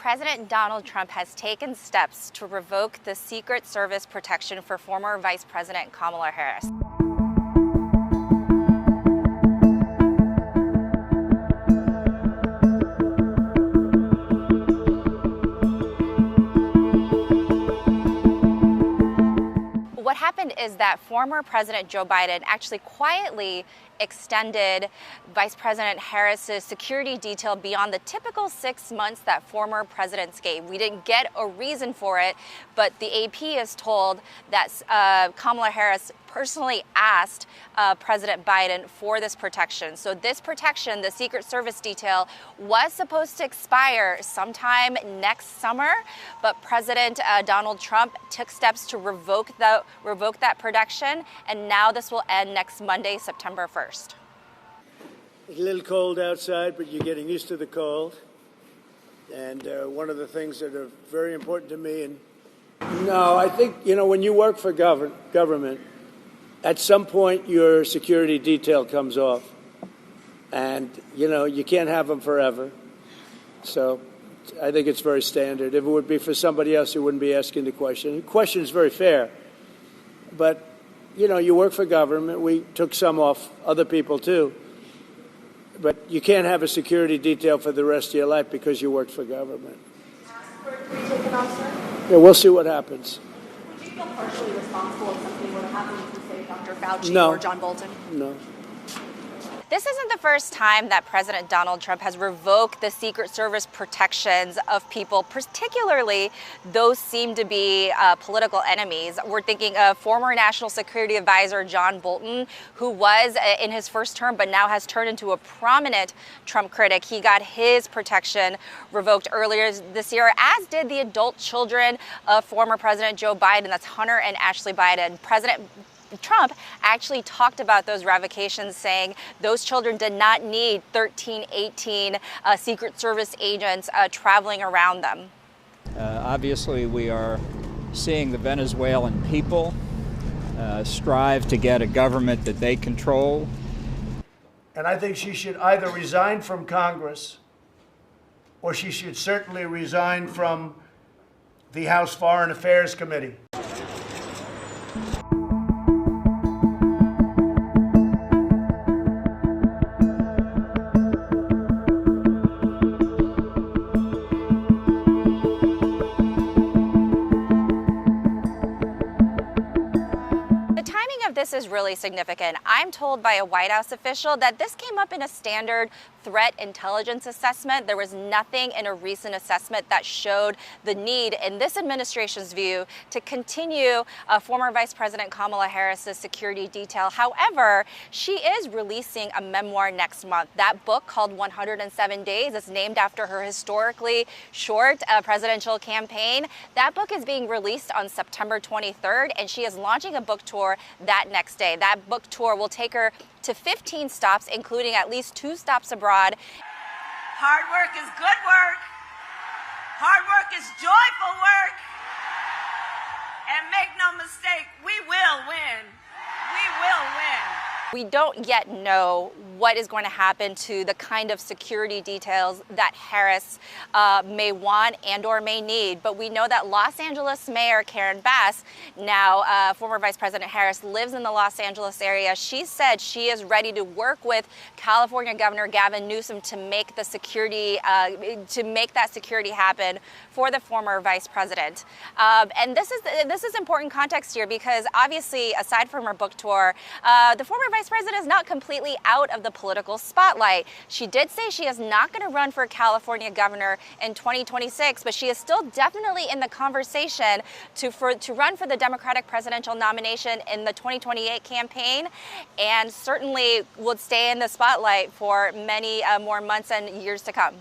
President Donald Trump has taken steps to revoke the Secret Service protection for former Vice President Kamala Harris. What happened is that former President Joe Biden actually quietly extended Vice President Harris's security detail beyond the typical 6 months that former presidents gave. We didn't get a reason for it, but the AP is told that Kamala Harris personally asked President Biden for this protection. So this protection, the Secret Service detail, was supposed to expire sometime next summer, but President Donald Trump took steps to revoke that protection, and now this will end next Monday, September 1st. It's a little cold outside, but you're getting used to the cold. And one of the things that are very important to me, and no, I think, when you work for government, at some point your security detail comes off. And, you can't have them forever. So I think it's very standard. If it would be for somebody else, you wouldn't be asking the question. The question is very fair. But, you work for government. We took some off, other people too. But you can't have a security detail for the rest of your life because you worked for government. Ask for it to be taken off, sir? Yeah, we'll see what happens. Would you feel partially responsible if something were to happen to, say, Dr. Fauci or John Bolton? No. This isn't the first time that President Donald Trump has revoked the Secret Service protections of people, particularly those seem to be political enemies. We're thinking of former National Security Advisor John Bolton, who was in his first term but now has turned into a prominent Trump critic. He got his protection revoked earlier this year, as did the adult children of former President Joe Biden. That's Hunter and Ashley Biden. President Trump actually talked about those revocations, saying those children did not need 13, 18 Secret Service agents traveling around them. Obviously, we are seeing the Venezuelan people strive to get a government that they control. And I think she should either resign from Congress or she should certainly resign from the House Foreign Affairs Committee. This is really significant. I'm told by a White House official that this came up in a standard threat intelligence assessment. There was nothing in a recent assessment that showed the need, in this administration's view, to continue former Vice President Kamala Harris's security detail. However, she is releasing a memoir next month. That book, called 107 Days, is named after her historically short presidential campaign. That book is being released on September 23rd, and she is launching a book tour that next day. That book tour will take her to 15 stops, including at least 2 stops abroad. Hard work is good work. Hard work is joyful work. And make no mistake, we will win. We will win. We don't yet know what is going to happen to the kind of security details that Harris may want and or may need. But we know that Los Angeles Mayor Karen Bass, now former Vice President Harris, lives in the Los Angeles area. She said she is ready to work with California Governor Gavin Newsom to make the security that security happen for the former vice president. And this is important context here, because obviously, aside from her book tour, the former vice president is not completely out of the political spotlight. She did say she is not going to run for California governor in 2026, but she is still definitely in the conversation to run for the Democratic presidential nomination in the 2028 campaign, and certainly would stay in the spotlight for many more months and years to come.